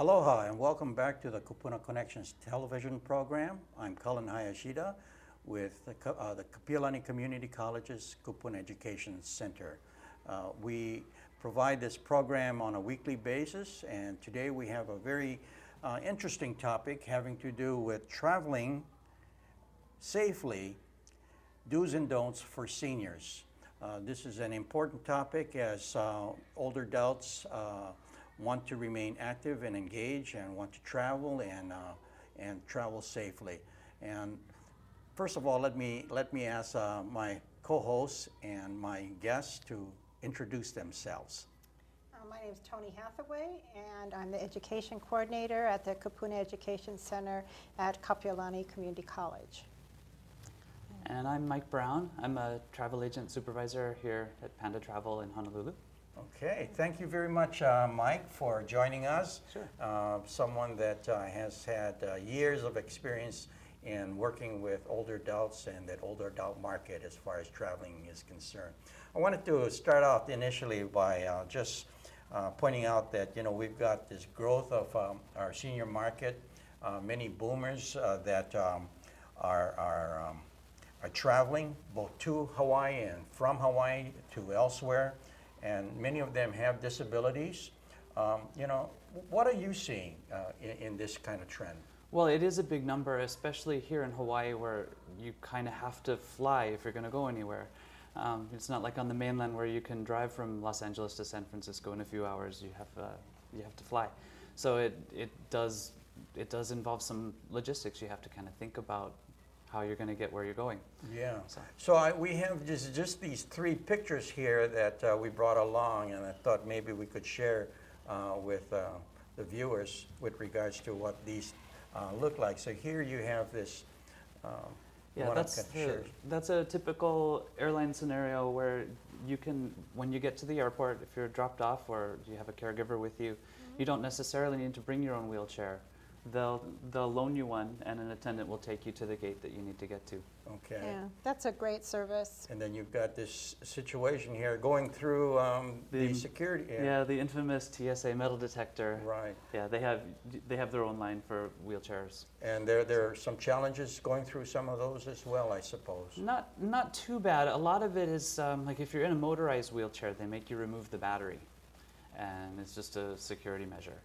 Aloha and welcome back to the Kupuna Connections television program. I'm Cullen Hayashida with the Kapi'olani Community College's Kupuna Education Center. We provide this program on a weekly basis, and today we have a very interesting topic having to do with traveling safely, do's and don'ts for seniors. This is an important topic as older adults want to remain active and engaged and want to travel and travel safely. And first of all, let me ask my co-hosts and my guests to introduce themselves. My name is Tony Hathaway, and I'm the education coordinator at the Kupuna Education Center at Kapi'olani Community College. And I'm Mike Brown. I'm a travel agent supervisor here at Panda Travel in Honolulu. Okay, thank you very much, Mike, for joining us. Sure. Someone that has had years of experience in working with older adults and that older adult market as far as traveling is concerned. I wanted to start out initially by just pointing out that, you know, we've got this growth of our senior market, many boomers that are traveling both to Hawaii and from Hawaii to elsewhere, and many of them have disabilities. You know, what are you seeing in this kind of trend? Well, it is a big number, especially here in Hawaii, where you kind of have to fly if you're going to go anywhere. It's not like on the mainland where you can drive from Los Angeles to San Francisco in a few hours. You have to fly. So it does involve some logistics. You have to kind of think about how you're going to get where you're going. Yeah. So we have just these three pictures here that we brought along, and I thought maybe we could share with the viewers with regards to what these look like. So here you have this. Yeah, that's a typical airline scenario where you can, when you get to the airport, if you're dropped off or you have a caregiver with you, you don't necessarily need to bring your own wheelchair. They'll loan you one, and an attendant will take you to the gate that you need to get to. Okay. Yeah, that's a great service. And then you've got this situation here going through the security. Yeah, the infamous TSA metal detector. Right. Yeah, they have their own line for wheelchairs. And there are some challenges going through some of those as well, I suppose. Not too bad. A lot of it is like if you're in a motorized wheelchair, they make you remove the battery, and it's just a security measure.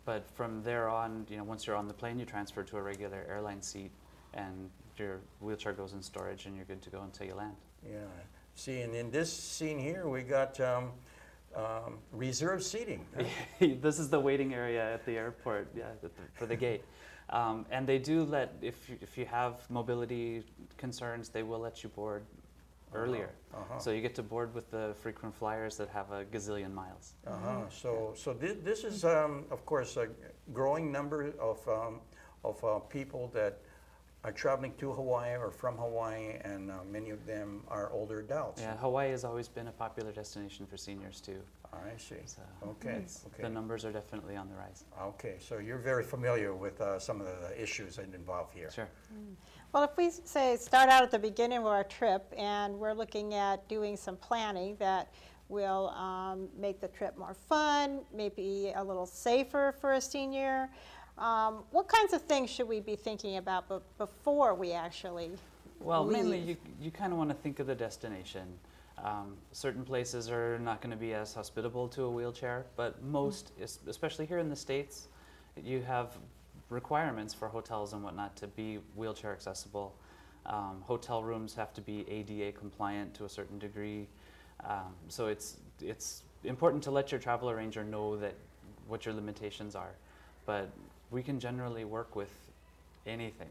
But from there on, you know, once you're on the plane, you transfer to a regular airline seat, and your wheelchair goes in storage, and you're good to go until you land. Yeah. See, and in this scene here, we got reserved seating. This is the waiting area at the airport, yeah, for the gate. And they do let, if you have mobility concerns, they will let you board earlier. So you get to board with the frequent flyers that have a gazillion miles. So this is, of course, a growing number of people that are traveling to Hawaii or from Hawaii, and many of them are older adults. Yeah, Hawaii has always been a popular destination for seniors too. I see. So Okay. The numbers are definitely on the rise. Okay, so you're very familiar with some of the issues that involve here. Sure. Well, if we start out at the beginning of our trip and we're looking at doing some planning that will make the trip more fun, maybe a little safer for a senior, what kinds of things should we be thinking about before we actually leave? Mainly you kind of want to think of the destination. Certain places are not going to be as hospitable to a wheelchair, but most, especially here in the States, you have requirements for hotels and whatnot to be wheelchair accessible. Hotel rooms have to be ADA compliant to a certain degree. So it's important to let your travel arranger know that what your limitations are. But we can generally work with anything.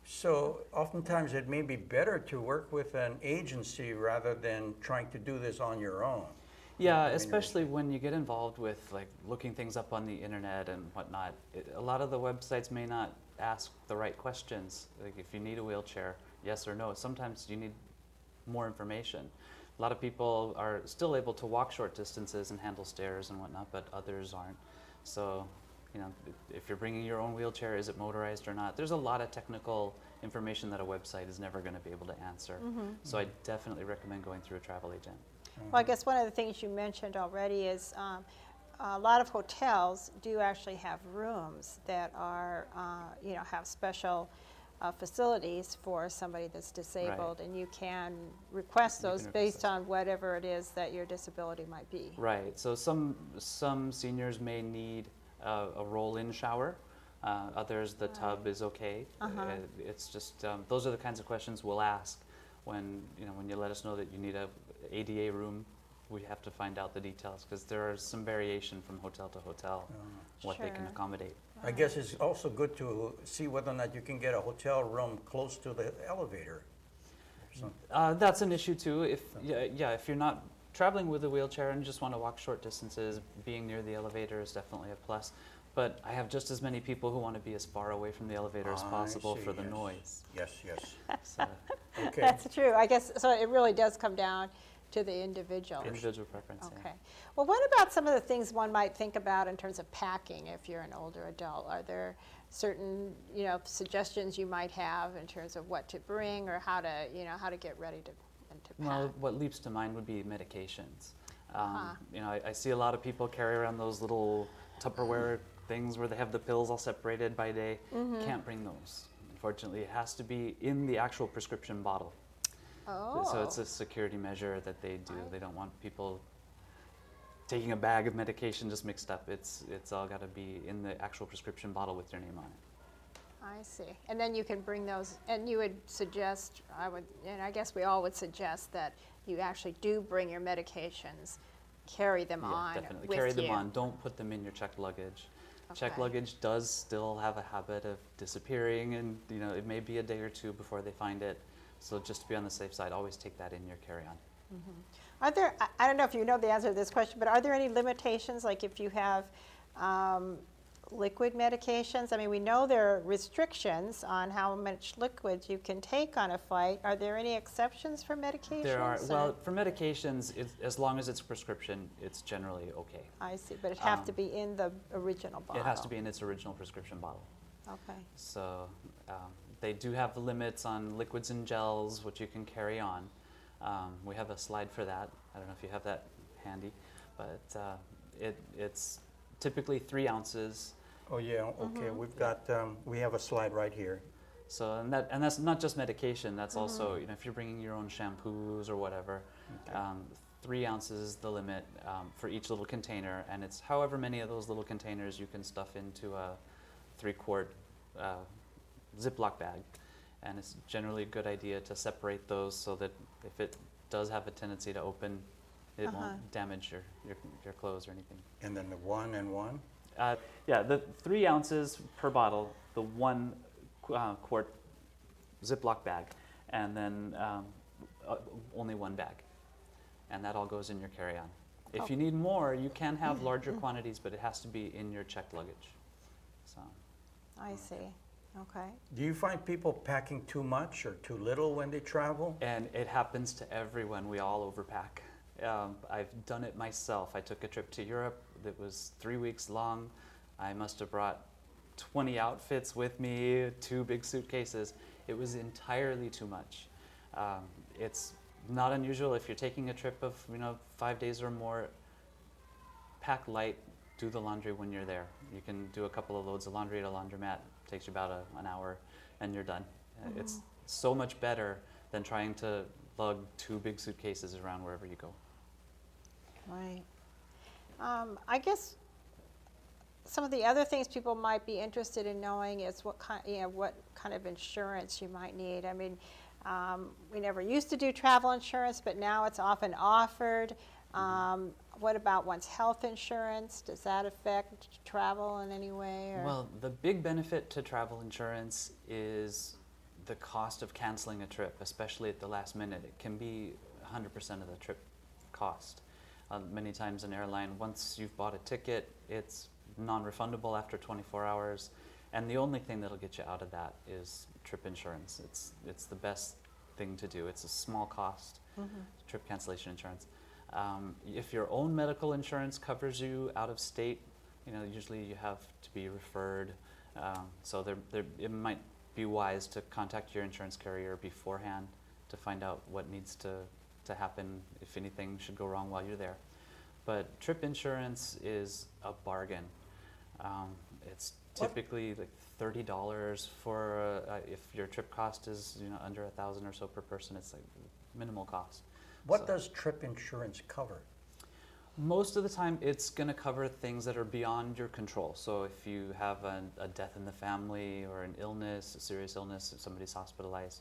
So oftentimes it may be better to work with an agency rather than trying to do this on your own. Yeah, especially when you get involved with like looking things up on the internet and whatnot. A lot of the websites may not ask the right questions. Like if you need a wheelchair, yes or no. Sometimes you need more information. A lot of people are still able to walk short distances and handle stairs and whatnot, but others aren't. So, you know, if you're bringing your own wheelchair, is it motorized or not? There's a lot of technical information that a website is never going to be able to answer. So I definitely recommend going through a travel agent. Well, I guess one of the things you mentioned already is a lot of hotels do actually have rooms that are, have special facilities for somebody that's disabled, and you can request You can those request based those. on whatever it is that your disability might be. Right. So some seniors may need a roll-in shower. Others, the tub is okay. It's just those are the kinds of questions we'll ask when you let us know that you need a ADA room. We have to find out the details because there is some variation from hotel to hotel what they can Sure. accommodate. I guess it's also good to see whether or not you can get a hotel room close to the elevator. That's an issue too. If you're not traveling with a wheelchair and just want to walk short distances, being near the elevator is definitely a plus. But I have just as many people who want to be as far away from the elevator as I possible see, for the yes. noise. Yes, yes. So, Okay. That's true. I guess, so it really does come down to the individual. individual preference. yeah. Okay. Well, what about some of the things one might think about in terms of packing if you're an older adult? Are there certain, suggestions you might have in terms of what to bring or how to get ready to pack? Well, what leaps to mind would be medications. I see a lot of people carry around those little Tupperware things where they have the pills all separated by day. Can't bring those. Unfortunately, it has to be in the actual prescription bottle. Oh. So it's a security measure that they do. They don't want people taking a bag of medication just mixed up. It's all got to be in the actual prescription bottle with your name on it. I see. And then you can bring those, and you would suggest, and I guess we all would suggest that you actually do bring your medications, carry them on Definitely with carry you. them on. Don't put them in your checked luggage. Checked Okay. luggage does still have a habit of disappearing, and it may be a day or two before they find it. So just to be on the safe side, always take that in your carry-on. Are there, I don't know if you know the answer to this question, but are there any limitations, like if you have liquid medications? I mean, we know there are restrictions on how much liquids you can take on a flight. Are there any exceptions for medications? There are. or- Well, for medications, as long as it's prescription, it's generally okay. I see, but it have to be in the original bottle. It has to be in its original prescription bottle. Okay. So they do have limits on liquids and gels, which you can carry on. We have a slide for that. I don't know if you have that handy, but it's typically 3 ounces. Oh, yeah, okay, we've got, we have a slide right here. So and that's not just medication. That's also if you're bringing your own shampoos or whatever. 3 ounces is the limit for each little container, and it's however many of those little containers you can stuff into a 3-quart Ziploc bag. And it's generally a good idea to separate those so that if it does have a tendency to open, it won't damage your clothes or anything. And then the 1 and 1? The 3 ounces per bottle, the 1 quart Ziploc bag, and then only 1 bag. And that all goes in your carry-on. If you need more, you can have larger quantities, but it has to be in your checked luggage. So. I see. Okay. Do you find people packing too much or too little when they travel? And it happens to everyone. We all overpack. I've done it myself. I took a trip to Europe that was 3 weeks long. I must have brought 20 outfits with me, 2 big suitcases. It was entirely too much. It's not unusual if you're taking a trip of 5 days or more. Pack light. Do the laundry when you're there. You can do a couple of loads of laundry at a laundromat. Takes you about an hour, and you're done. It's so much better than trying to lug 2 big suitcases around wherever you go. Right. I guess some of the other things people might be interested in knowing is what kind of insurance you might need. I mean, we never used to do travel insurance, but now it's often offered. What about one's health insurance? Does that affect travel in any way? Or? Well, the big benefit to travel insurance is the cost of canceling a trip, especially at the last minute. It can be 100% of the trip cost. Many times an airline, once you've bought a ticket, it's non-refundable after 24 hours. And the only thing that'll get you out of that is trip insurance. It's the best thing to do. It's a small cost, trip cancellation insurance. If your own medical insurance covers you out of state, usually you have to be referred. So it might be wise to contact your insurance carrier beforehand to find out what needs to happen if anything should go wrong while you're there. But trip insurance is a bargain. It's typically like $30 for if your trip cost is under $1,000 or so per person. It's like minimal cost. What So does trip insurance cover? most of the time, it's going to cover things that are beyond your control. So if you have a death in the family or an illness, a serious illness, if somebody's hospitalized,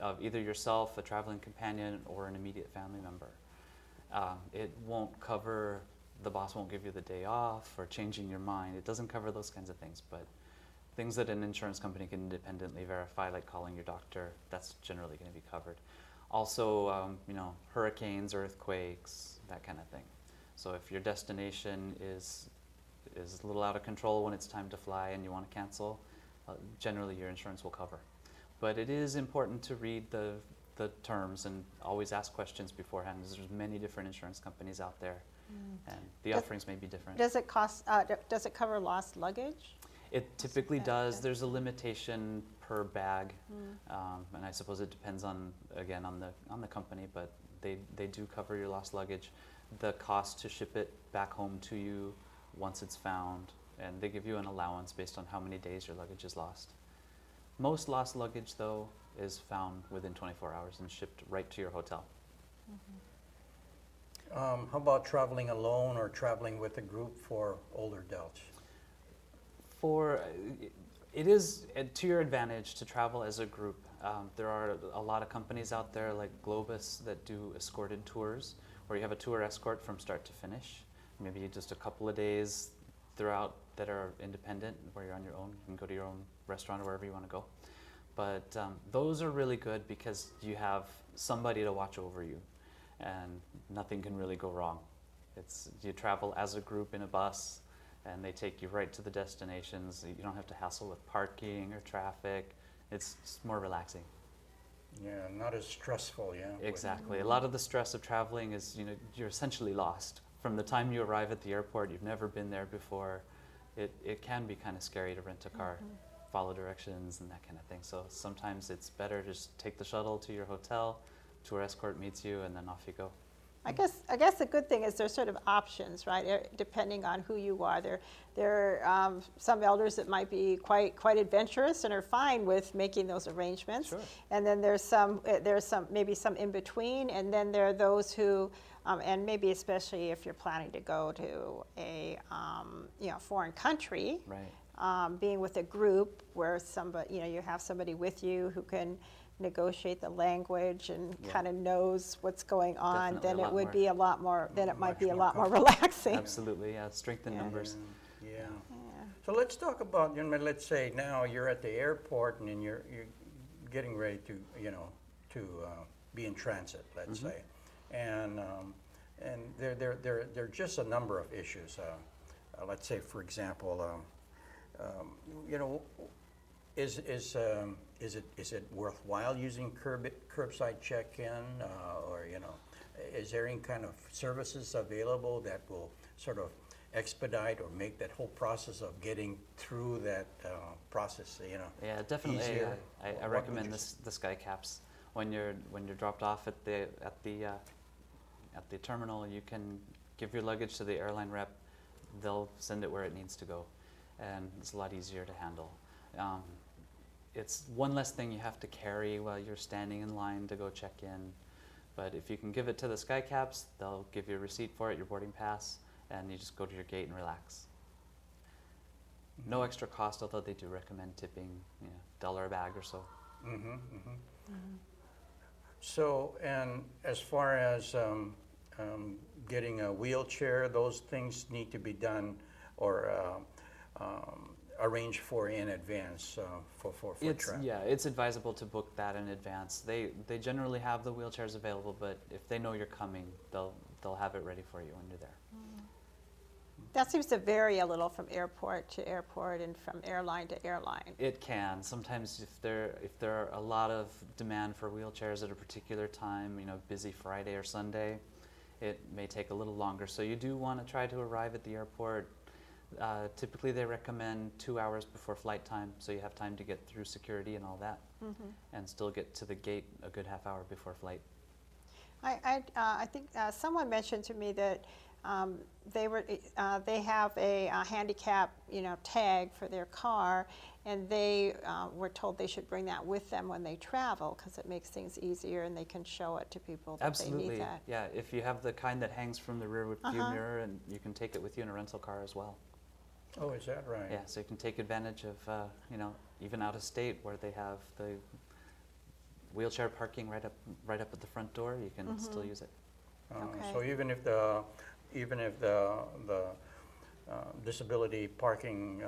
of either yourself, a traveling companion, or an immediate family member. It won't cover, the boss won't give you the day off or changing your mind. It doesn't cover those kinds of things, but things that an insurance company can independently verify, like calling your doctor, that's generally going to be covered. Also, hurricanes, earthquakes, that kind of thing. So if your destination is a little out of control when it's time to fly and you want to cancel, generally your insurance will cover. But it is important to read the terms and always ask questions beforehand, because there's many different insurance companies out there, and the offerings may be different. Does it cover lost luggage? It typically Okay. does. There's a limitation per bag, and I suppose it depends on the company, but they do cover your lost luggage. The cost to ship it back home to you once it's found, and they give you an allowance based on how many days your luggage is lost. Most lost luggage, though, is found within 24 hours and shipped right to your hotel. How about traveling alone or traveling with a group for older adults? It is to your advantage to travel as a group. There are a lot of companies out there like Globus that do escorted tours, where you have a tour escort from start to finish. Maybe just a couple of days throughout that are independent, where you're on your own. You can go to your own restaurant or wherever you want to go. But those are really good because you have somebody to watch over you, and nothing can really go wrong. You travel as a group in a bus, and they take you right to the destinations. You don't have to hassle with parking or traffic. It's just more relaxing. Yeah, not as stressful, yeah. Exactly. A lot of the stress of traveling is, you're essentially lost. From the time you arrive at the airport, you've never been there before. It can be kind of scary to rent a car, follow directions and that kind of thing. So sometimes it's better to just take the shuttle to your hotel, tour escort meets you, and then off you go. I guess the good thing is there's sort of options, right? Depending on who you are. There are some elders that might be quite adventurous and are fine with making those arrangements. Sure. And then there's some maybe some in between, and then there are those who, and maybe especially if you're planning to go to a foreign country, Right. being with a group where somebody you have somebody with you who can negotiate the language and Yeah. kind of knows what's going on, Definitely then a it lot would more. be a lot more, then it might Much be a more lot more comfortable. relaxing. Absolutely, yeah. Strength in Yeah. numbers. Yeah. Yeah. So let's talk about, let's say now you're at the airport and then you're getting ready to, be in transit, let's say. And there are just a number of issues. Let's say, for example, is it worthwhile using curbside check-in, or is there any kind of services available that will sort of expedite or make that whole process of getting through that process, Yeah, definitely. easier? I What would recommend you the sky caps. When you're dropped off at the terminal, you can give your luggage to the airline rep. They'll send it where it needs to go, and it's a lot easier to handle. It's one less thing you have to carry while you're standing in line to go check in. But if you can give it to the sky caps, they'll give you a receipt for it, your boarding pass, and you just go to your gate and relax. No extra cost, although they do recommend tipping, $1 a bag or so. So, and as far as getting a wheelchair, those things need to be done or arranged for in advance for travel. Yeah, it's advisable to book that in advance. They generally have the wheelchairs available, but if they know you're coming, they'll have it ready for you when you're there. That seems to vary a little from airport to airport and from airline to airline. It can. Sometimes if there are a lot of demand for wheelchairs at a particular time, busy Friday or Sunday, it may take a little longer. So you do want to try to arrive at the airport. Typically they recommend 2 hours before flight time, so you have time to get through security and all that, and still get to the gate a good half hour before flight. I think someone mentioned to me that they have a handicap, tag for their car, and they were told they should bring that with them when they travel because it makes things easier and they can show it to people that they Absolutely. need that. Yeah, if you have the kind that hangs from the rear view mirror, and you can take it with you in a rental car as well. Oh, is that right? Yeah, so you can take advantage of, even out of state where they have the wheelchair parking right up at the front door, you can still use it. Okay. So even if the disability parking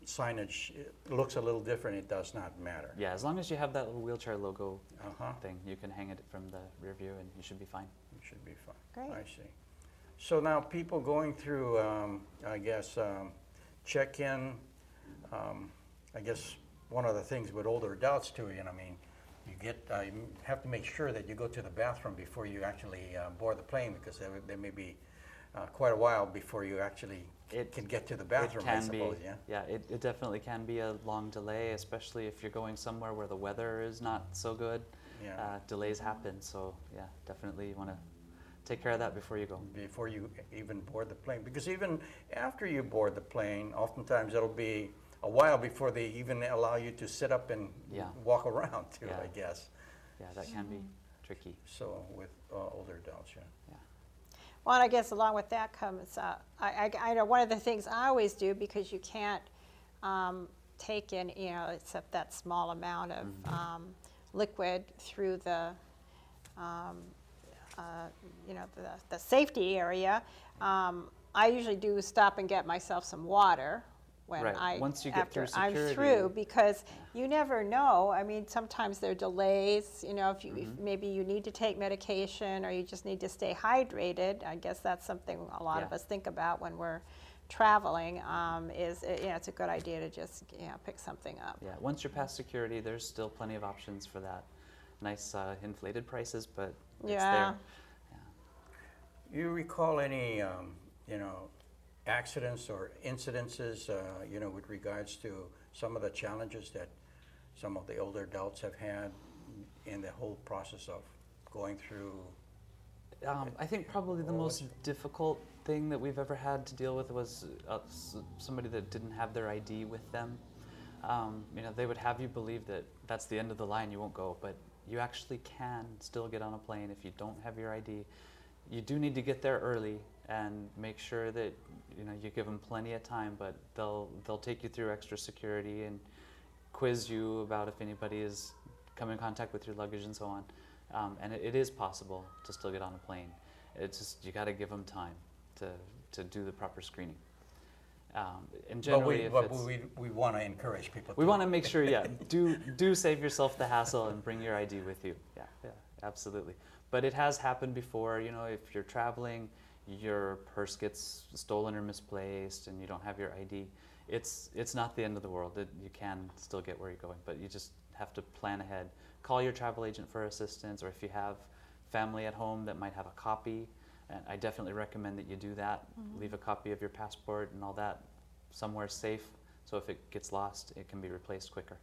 signage looks a little different, it does not matter. Yeah, as long as you have that little wheelchair logo Uh-huh. thing, you can hang it from the rear view and you should be fine. It should be fine. Great. I see. So now people going through, check-in, I guess one of the things with older adults too, you have to make sure that you go to the bathroom before you actually board the plane, because there may be quite a while before you actually can get to the bathroom, I suppose, yeah? Yeah, it definitely can be a long delay, especially if you're going somewhere where the weather is not so good. Yeah. Delays happen, so yeah, definitely you want to take care of that before you go. Before you even board the plane. Because even after you board the plane, oftentimes it'll be a while before they even allow you to sit up and Yeah. walk around too, Yeah. I guess. Yeah, that can be tricky. So with older adults, yeah. Yeah. Well, and I guess along with that comes, I know one of the things I always do, because you can't take in, except that small amount of liquid through the, the safety area, I usually do stop and get myself some water when Right. Once you get after through I'm security. through, because you never know. I mean, sometimes there are delays, if maybe you need to take medication or you just need to stay hydrated. I guess that's something a lot of Yeah. us think about when we're traveling, it's a good idea to just, pick something up. Yeah, once you're past security, there's still plenty of options for that. Nice inflated prices, but it's Yeah. there. You recall any, accidents or incidences, with regards to some of the challenges that some of the older adults have had in the whole process of going through? I think probably the most difficult thing that we've ever had to deal with was somebody that didn't have their ID with them. They would have you believe that that's the end of the line, you won't go, but you actually can still get on a plane if you don't have your ID. You do need to get there early and make sure that you give them plenty of time, but they'll take you through extra security and quiz you about if anybody has come in contact with your luggage and so on. And it is possible to still get on a plane. It's just you got to give them time to do the proper screening. And generally, we want to encourage people. we want to make sure, do save yourself the hassle and bring your ID with you. Yeah, absolutely. But it has happened before. If you're traveling, your purse gets stolen or misplaced, and you don't have your ID. It's not the end of the world. You can still get where you're going, but you just have to plan ahead. Call your travel agent for assistance, or if you have family at home that might have a copy, and I definitely recommend that you do that. Leave a copy of your passport and all that somewhere safe, so if it gets lost, it can be replaced quicker.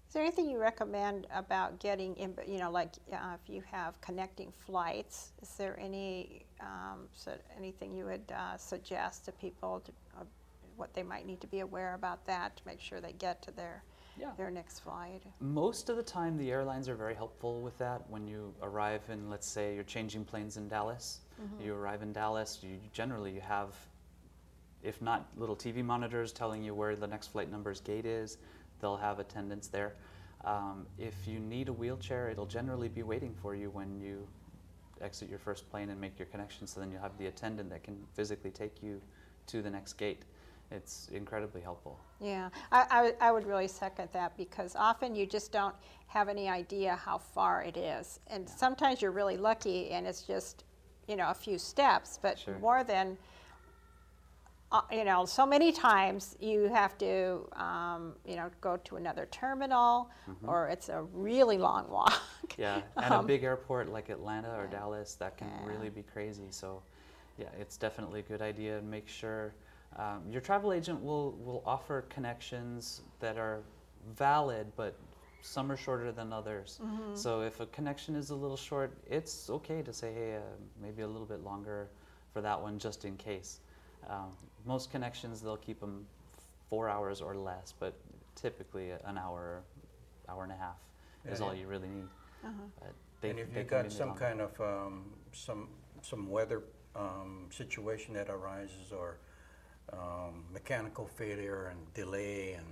Is there anything you recommend about getting in, if you have connecting flights, is there anything you would suggest to people, what they might need to be aware about that to make sure they get to their next flight? Most of the time, the airlines are very helpful with that. When you arrive in, let's say you're changing planes in Dallas, you arrive in Dallas, you have, if not little TV monitors telling you where the next flight number's gate is, they'll have attendants there. If you need a wheelchair, it'll generally be waiting for you when you exit your first plane and make your connection, so then you'll have the attendant that can physically take you to the next gate. It's incredibly helpful. Yeah, I would really second that, because often you just don't have any idea how far it is. And sometimes you're really lucky and it's just, a few steps, but Sure. more than, so many times you have to, go to another terminal, or it's a really long walk. Yeah, and a big airport like Atlanta or Dallas, that can really be crazy. So, yeah, it's definitely a good idea to make sure your travel agent will offer connections that are valid, but some are shorter than others. So if a connection is a little short, it's okay to say, hey, maybe a little bit longer for that one just in case. Most connections, they'll keep them 4 hours or less, but typically an hour, hour and a half is all you really need. But And if they you've can got be some longer. kind of, some weather situation that arises, or mechanical failure and delay and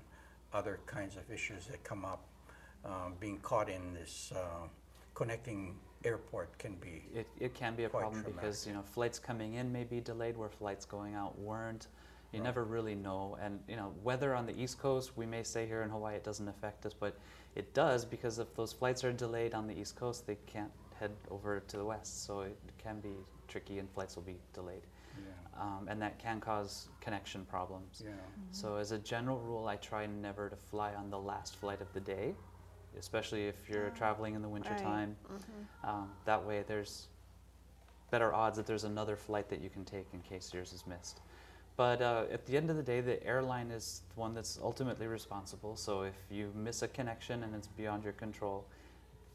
other kinds of issues that come up, being caught in this connecting airport can be, It can be a quite problem traumatic. because flights coming in may be delayed where flights going out weren't. You never really know. And weather on the East Coast, we may say here in Hawaii it doesn't affect us, but it does, because if those flights are delayed on the East Coast, they can't head over to the West. So it can be tricky and flights will be delayed. And that can cause connection problems. yeah. So as a general rule, I try never to fly on the last flight of the day, especially if you're traveling in the wintertime. That way there's better odds that there's another flight that you can take in case yours is missed. But at the end of the day, the airline is the one that's ultimately responsible. So if you miss a connection and it's beyond your control,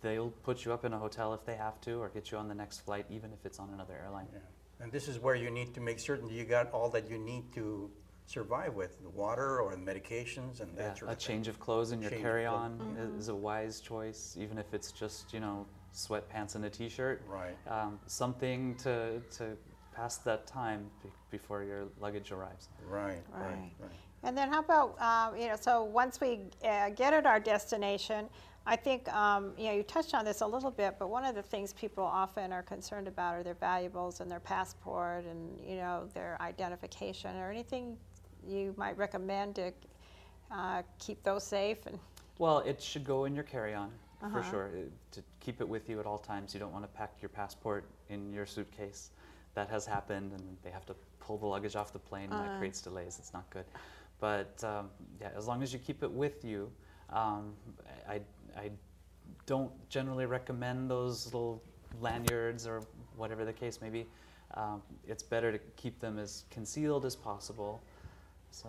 they'll put you up in a hotel if they have to, or get you on the next flight, even if it's on another airline. Yeah. And this is where you need to make certain that you got all that you need to survive with, the water or the medications and that sort A of thing. change of clothes in your Change of carry-on clothes. is a wise choice, even if it's just sweatpants and a t-shirt. Right. Something to pass that time before your luggage arrives. Right. Right. And then how about, so once we get at our destination, I think, you touched on this a little bit, but one of the things people often are concerned about are their valuables and their passport and, their identification, or anything you might recommend to keep those safe. And Well, it should go in your carry-on, for sure. To keep it with you at all times. You don't want to pack your passport in your suitcase. That has happened, and they have to pull the luggage off the plane, and that creates delays. It's not good. But as long as you keep it with you, I don't generally recommend those little lanyards or whatever the case may be. It's better to keep them as concealed as possible. So,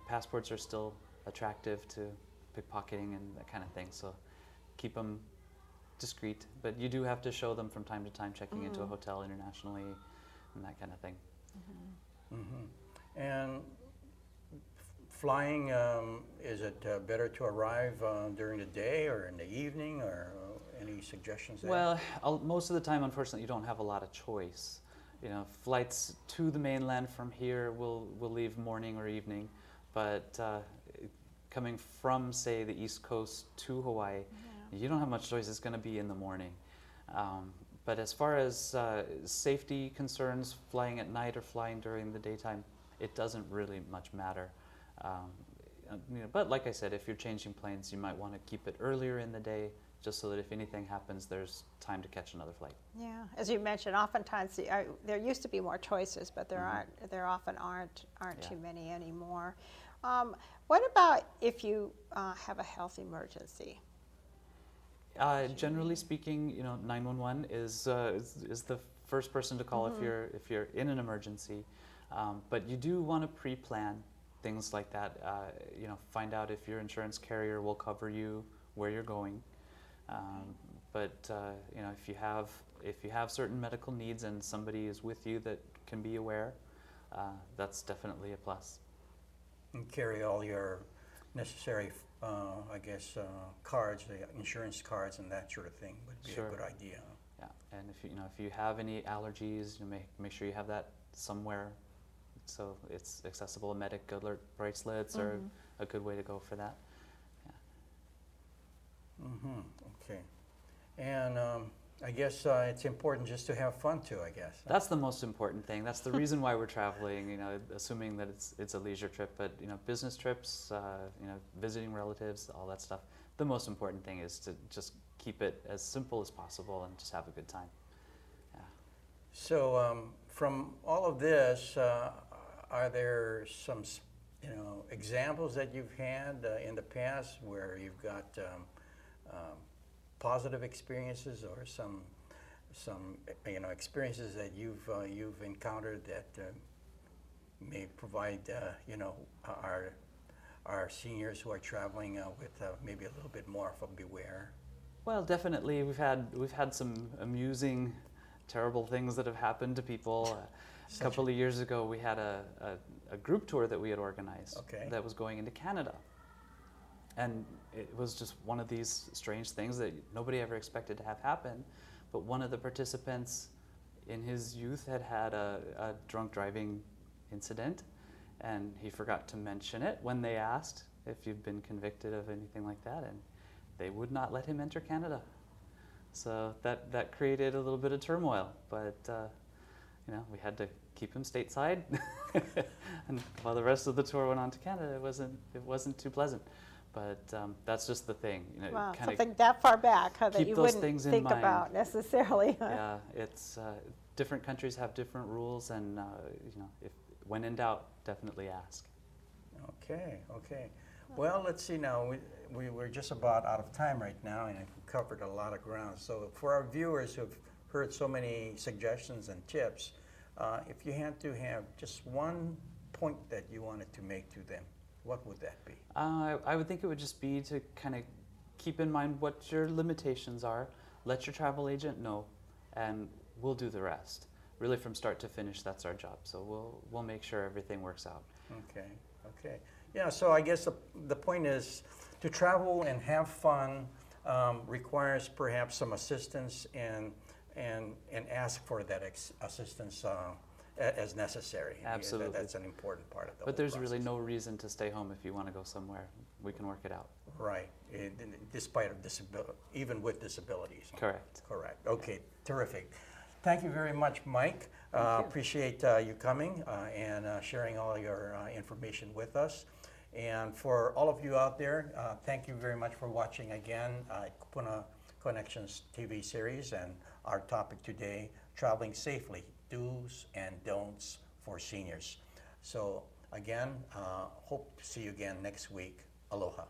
passports are still attractive to pickpocketing and that kind of thing. So, keep them discreet, but you do have to show them from time to time, checking into a hotel internationally and that kind of thing. And flying, is it better to arrive during the day or in the evening, or any suggestions there? Well, most of the time, unfortunately, you don't have a lot of choice. Flights to the mainland from here will leave morning or evening, but coming from, say, the East Coast to Hawaii, you don't have much choice. It's going to be in the morning. But as far as safety concerns, flying at night or flying during the daytime, it doesn't really much matter. But like I said, if you're changing planes, you might want to keep it earlier in the day, just so that if anything happens, there's time to catch another flight. yeah, as you mentioned, oftentimes there used to be more choices, but there often aren't too many anymore. What about if you have a health emergency? Generally speaking, 911 is the first person to call if you're in an emergency. But you do want to pre-plan things like that. Find out if your insurance carrier will cover you where you're going. But if you have certain medical needs and somebody is with you that can be aware, that's definitely a plus. And carry all your necessary, cards, the insurance cards and that sort of thing would be Sure. a good idea. Yeah, and if you have any allergies, make sure you have that somewhere, so it's accessible. Medic alert bracelets are a good way to go for that. Okay. And I guess it's important just to have fun too, I guess. That's the most important thing. That's the reason why we're traveling. Assuming that it's a leisure trip, but business trips, visiting relatives, all that stuff. The most important thing is to just keep it as simple as possible and just have a good time. Yeah. So from all of this, are there some examples that you've had in the past where you've got positive experiences, or some experiences that you've encountered that may provide our seniors who are traveling with maybe a little bit more of a beware? Well, definitely, we've had some amusing, terrible things that have happened to people. A couple of years ago, we had a group tour that we had organized that was going into Canada. And it was just one of these strange things that nobody ever expected to have happen. But one of the participants in his youth had had a drunk driving incident, and he forgot to mention it when they asked if you'd been convicted of anything like that, and they would not let him enter Canada. So that created a little bit of turmoil, but we had to keep him stateside. And while the rest of the tour went on to Canada, it wasn't too pleasant. But that's just the thing, Wow, kinda something that far back, huh, that keep you those wouldn't things in think mind. about necessarily. Huh? Yeah, it's different countries have different rules, and if when in doubt, definitely ask. Okay. Well, let's see now. We're just about out of time right now, and we've covered a lot of ground. So for our viewers who've heard so many suggestions and tips, if you had to have just one point that you wanted to make to them, what would that be? I would think it would just be to kind of keep in mind what your limitations are, let your travel agent know, and we'll do the rest. Really, from start to finish, that's our job. So we'll make sure everything works out. Okay. Yeah, so I guess the point is to travel and have fun requires perhaps some assistance and ask for that assistance as necessary. Absolutely. That's an important part of the But there's whole really process. no reason to stay home if you want to go somewhere. We can work it out. Right, despite of disability, even with disabilities. Correct. Okay, terrific. Thank you very much, Mike. Appreciate you coming and sharing all your information with us. And for all of you out there, thank you very much for watching again Kupuna Connections TV series, and our topic today, traveling safely, do's and don'ts for seniors. So again, hope to see you again next week. Aloha.